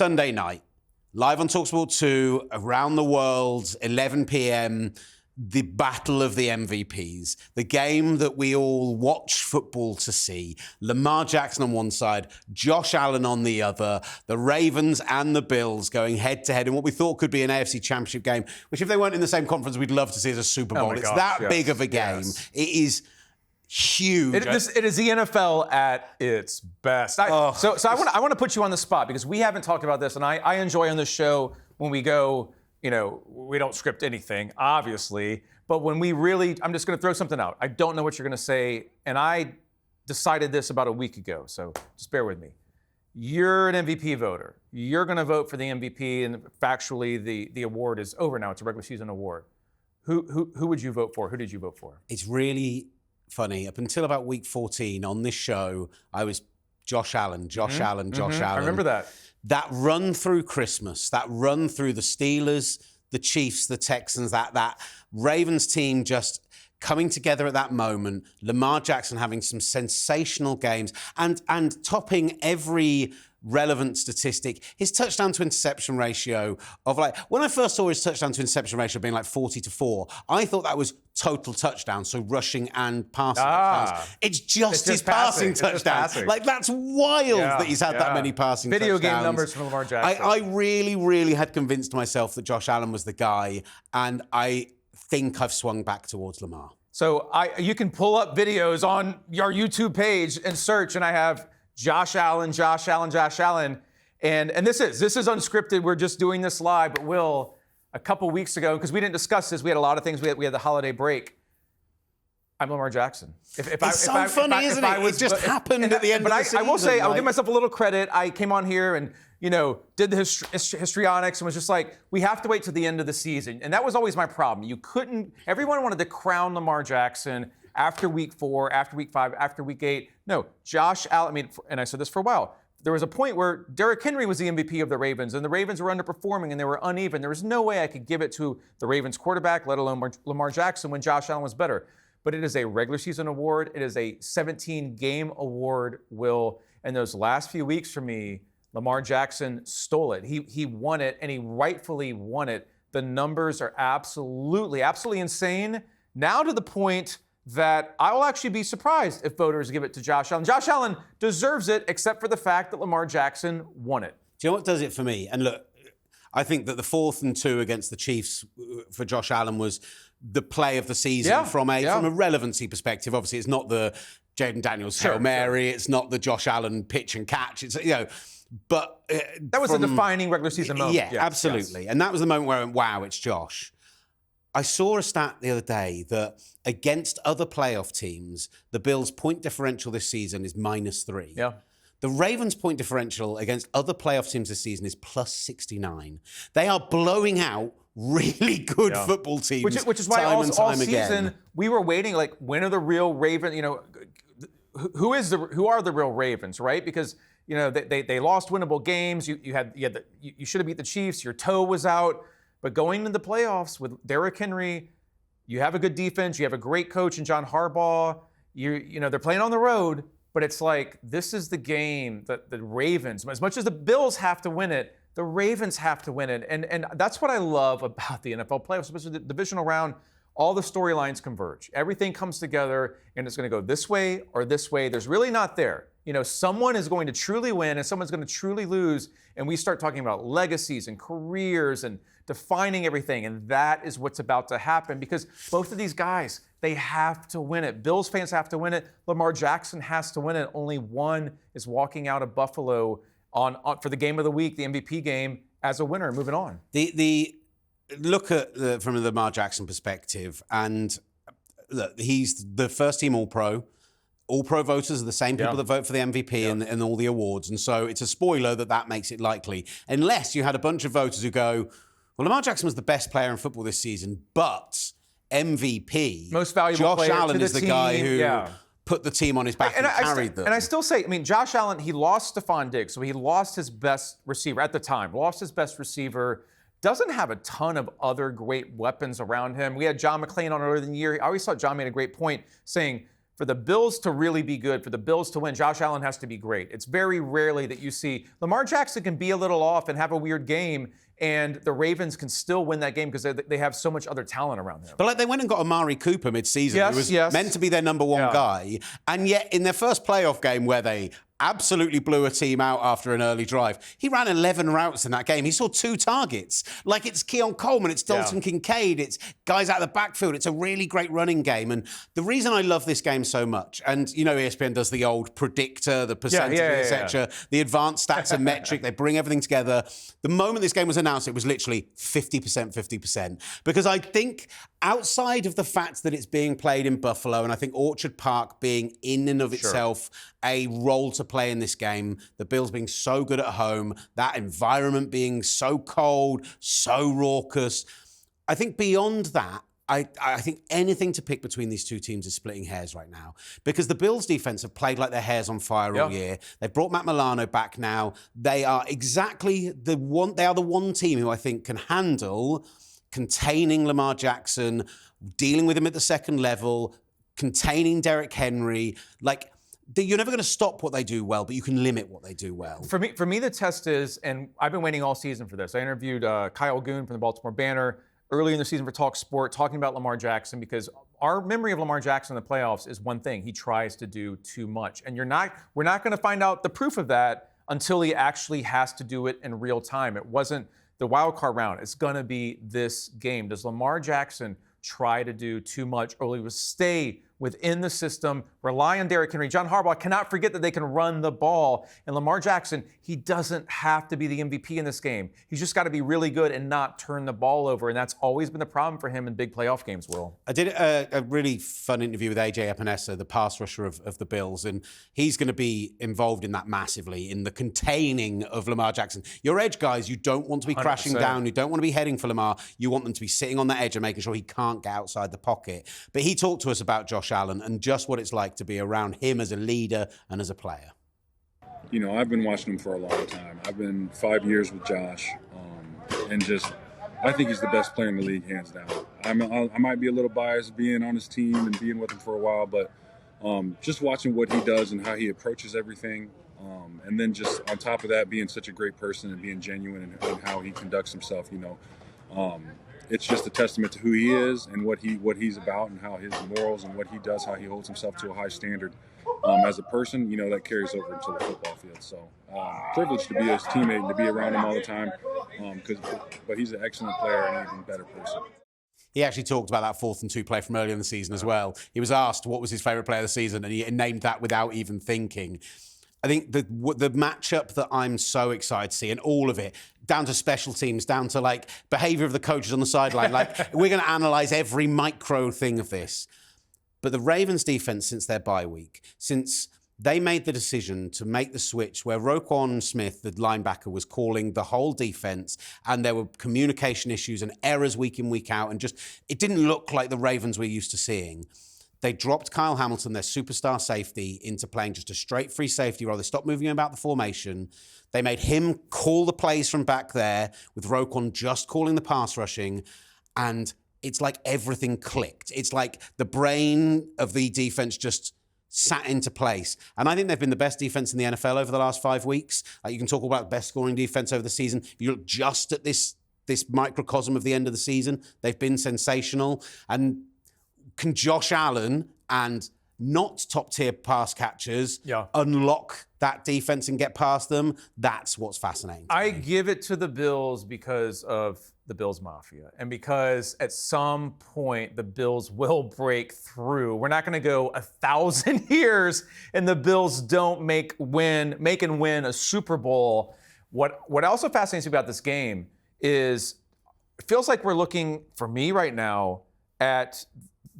Sunday night, live on talkSPORT 2, around the world, 11 p.m., the battle of the MVPs, the game that we all watch football to see. Lamar Jackson on one side, Josh Allen on the other, the Ravens and the Bills going head-to-head in what we thought could be an AFC Championship game, which if they weren't in the same conference, we'd love to see as a Super Bowl. It's that big of a game. Yes. It is huge. It is the NFL at its best. So I want to put you on the spot because we haven't talked about this, and I enjoy on this show when we go, we don't script anything, obviously, but when we really, I'm just going to throw something out. I don't know what you're going to say, and I decided this about a week ago, so just bear with me. You're an MVP voter. You're going to vote for the MVP, and factually, the award is over now. It's a regular season award. Who would you vote for? Who did you vote for? It's really funny. Up until about week 14 on this show, I was Josh Allen. I remember that. That run through Christmas, that run through the Steelers, the Chiefs, the Texans, that Ravens team just coming together at that moment, Lamar Jackson having some sensational games and topping every relevant statistic. His touchdown to interception ratio of when I first saw his touchdown to interception ratio being 40-4, I thought that was total touchdown, so rushing and passing touchdowns. It's just his passing touchdowns. That's wild that he's had that many passing Video touchdowns. Game numbers from Lamar Jackson. I really, really had convinced myself that Josh Allen was the guy, and I think I've swung back towards Lamar. So you can pull up videos on your YouTube page and search, and I have Josh Allen. And this is unscripted. We're just doing this live. But Will, a couple weeks ago, because we didn't discuss this, we had a lot of things. We had the holiday break. I'm Lamar Jackson. It's so funny, isn't it? It just happened at the end of the season. I will say, I'll give myself a little credit. I came on here and, did the histrionics and was just like, we have to wait till the end of the season. And that was always my problem. Everyone wanted to crown Lamar Jackson after week 4, after week 5, after week 8. No, Josh Allen, and I said this for a while, there was a point where Derrick Henry was the MVP of the Ravens, and the Ravens were underperforming, and they were uneven. There was no way I could give it to the Ravens quarterback, let alone Lamar Jackson, when Josh Allen was better. But it is a regular season award. It is a 17-game award, Will. And those last few weeks for me, Lamar Jackson stole it. He won it, and he rightfully won it. The numbers are absolutely insane, now to the point that I will actually be surprised if voters give it to Josh Allen. Josh Allen deserves it, except for the fact that Lamar Jackson won it. Do you know what does it for me? And look, I think that the 4th and 2 against the Chiefs for Josh Allen was the play of the season from a relevancy perspective. Obviously, it's not the Jaden Daniels Hail Mary. It's not the Josh Allen pitch and catch. It's but that was a defining regular season moment. Yeah, yes, absolutely. Yes. And that was the moment where I went, wow, it's Josh. I saw a stat the other day that against other playoff teams, the Bills' point differential this season is -3. Yeah. The Ravens' point differential against other playoff teams this season is +69. They are blowing out really good football teams. Which is why all season we were waiting, when are the real Ravens? Who are the real Ravens, right? Because they lost winnable games. You should have beat the Chiefs. Your toe was out. But going into the playoffs with Derrick Henry, you have a good defense. You have a great coach in John Harbaugh. They're playing on the road, but it's this is the game that the Ravens, as much as the Bills have to win it, the Ravens have to win it. And that's what I love about the NFL playoffs, especially the divisional round. All the storylines converge. Everything comes together, and it's going to go this way or this way. There's really not there. Someone is going to truly win and someone's going to truly lose. And we start talking about legacies and careers and defining everything. And that is what's about to happen because both of these guys, they have to win it. Bills fans have to win it. Lamar Jackson has to win it. Only one is walking out of Buffalo on for the game of the week, the MVP game, as a winner. Moving on. The look at from the Lamar Jackson perspective, and look, he's the first team All-Pro. All-Pro voters are the same people that vote for the MVP and all the awards. And so it's a spoiler that makes it likely. Unless you had a bunch of voters who go, well, Lamar Jackson was the best player in football this season, but MVP, most valuable Josh player Allen to is the team. guy who put the team on his back and carried them. And I still say, Josh Allen, he lost Stephon Diggs, so he lost his best receiver at the time, doesn't have a ton of other great weapons around him. We had John McClain on earlier in the year. I always thought John made a great point saying, for the Bills to really be good, for the Bills to win, Josh Allen has to be great. It's very rarely that you see Lamar Jackson can be a little off and have a weird game, and the Ravens can still win that game because they have so much other talent around him. But like they went and got Amari Cooper mid-season, who was meant to be their number one guy, and yet in their first playoff game where they absolutely blew a team out after an early drive, he ran 11 routes in that game. He saw 2 targets. Like, it's Keon Coleman, it's Dalton Kincaid, it's guys out of the backfield. It's a really great running game. And the reason I love this game so much, and you know ESPN does the old predictor, the percentage, etc., the advanced stats and metric, they bring everything together. The moment this game was announced, it was literally 50%, 50%. Because I think outside of the fact that it's being played in Buffalo, and I think Orchard Park being in and of itself a role to play in this game, the Bills being so good at home, that environment being so cold, so raucous, I think beyond that, I think anything to pick between these two teams is splitting hairs right now, because the Bills' defense have played like their hair's on fire all year. They've brought Matt Milano back now. They are exactly the one. They are the one team who I think can handle containing Lamar Jackson, dealing with him at the second level, containing Derrick Henry. Like, you're never going to stop what they do well, but you can limit what they do well. For me, the test is, and I've been waiting all season for this. I interviewed Kyle Goon from the Baltimore Banner early in the season for talkSPORT, talking about Lamar Jackson, because our memory of Lamar Jackson in the playoffs is one thing: he tries to do too much, and we're not going to find out the proof of that until he actually has to do it in real time. It wasn't the wild card round. It's going to be this game. Does Lamar Jackson try to do too much, or will he stay within the system, rely on Derrick Henry? John Harbaugh cannot forget that they can run the ball. And Lamar Jackson, he doesn't have to be the MVP in this game. He's just got to be really good and not turn the ball over. And that's always been the problem for him in big playoff games, Will. I did a really fun interview with AJ Epinesa, the pass rusher of the Bills, and he's going to be involved in that massively, in the containing of Lamar Jackson. Your edge guys, you don't want to be 100%. Crashing down. You don't want to be heading for Lamar. You want them to be sitting on that edge and making sure he can't get outside the pocket. But he talked to us about Josh Allen and just what it's like to be around him as a leader and as a player. You know, I've been watching him for a long time. I've been 5 years with Josh, and I think he's the best player in the league, hands down. I might be a little biased being on his team and being with him for a while, but just watching what he does and how he approaches everything, and then just on top of that, being such a great person and being genuine in how he conducts himself, you know. It's just a testament to who he is and what he's about, and how his morals and what he does, how he holds himself to a high standard as a person. You know, that carries over into the football field. So privileged to be his teammate and to be around him all the time. But he's an excellent player and an even better person. He actually talked about that 4th and 2 play from earlier in the season as well. He was asked what was his favourite play of the season, and he named that without even thinking. I think the matchup that I'm so excited to see, and all of it, down to special teams, down to like behaviour of the coaches on the sideline, like we're going to analyse every micro thing of this. But the Ravens defence, since their bye week, since they made the decision to make the switch where Roquan Smith, the linebacker, was calling the whole defence, and there were communication issues and errors week in, week out, and just it didn't look like the Ravens we're used to seeing. They dropped Kyle Hamilton, their superstar safety, into playing just a straight free safety role. They stopped moving him about the formation. They made him call the plays from back there, with Roquan just calling the pass rushing. And it's like everything clicked. It's like the brain of the defense just sat into place. And I think they've been the best defense in the NFL over the last 5 weeks. You can talk about best scoring defense over the season. If you look just at this microcosm of the end of the season, they've been sensational. And can Josh Allen and not top-tier pass catchers unlock that defense and get past them? That's what's fascinating. I give it to the Bills because of the Bills Mafia, and because at some point the Bills will break through. We're not going to go 1,000 years and the Bills don't make and win a Super Bowl. What also fascinates me about this game is it feels like we're looking, for me right now, at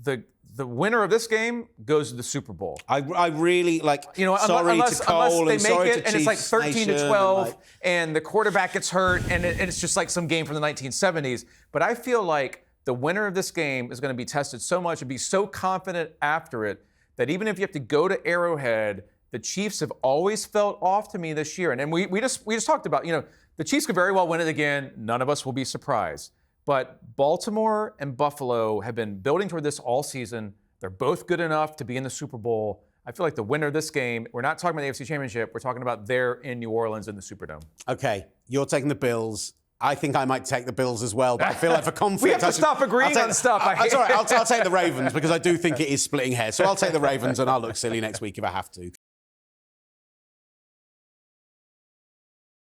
the winner of this game goes to the Super Bowl. I really like. You know, unless they make it, and it's like 13-12, and the quarterback gets hurt, and it's just like some game from the 1970s. But I feel like the winner of this game is going to be tested so much and be so confident after it that even if you have to go to Arrowhead, the Chiefs have always felt off to me this year. And we just talked about, you know, the Chiefs could very well win it again. None of us will be surprised. But Baltimore and Buffalo have been building toward this all season. They're both good enough to be in the Super Bowl. I feel like the winner of this game, we're not talking about the AFC Championship, we're talking about there in New Orleans in the Superdome. Okay, you're taking the Bills. I think I might take the Bills as well, but I feel like for conflict... We have to stop agreeing on stuff. It's all right, I'll take the Ravens because I do think it is splitting hairs. So I'll take the Ravens and I'll look silly next week if I have to.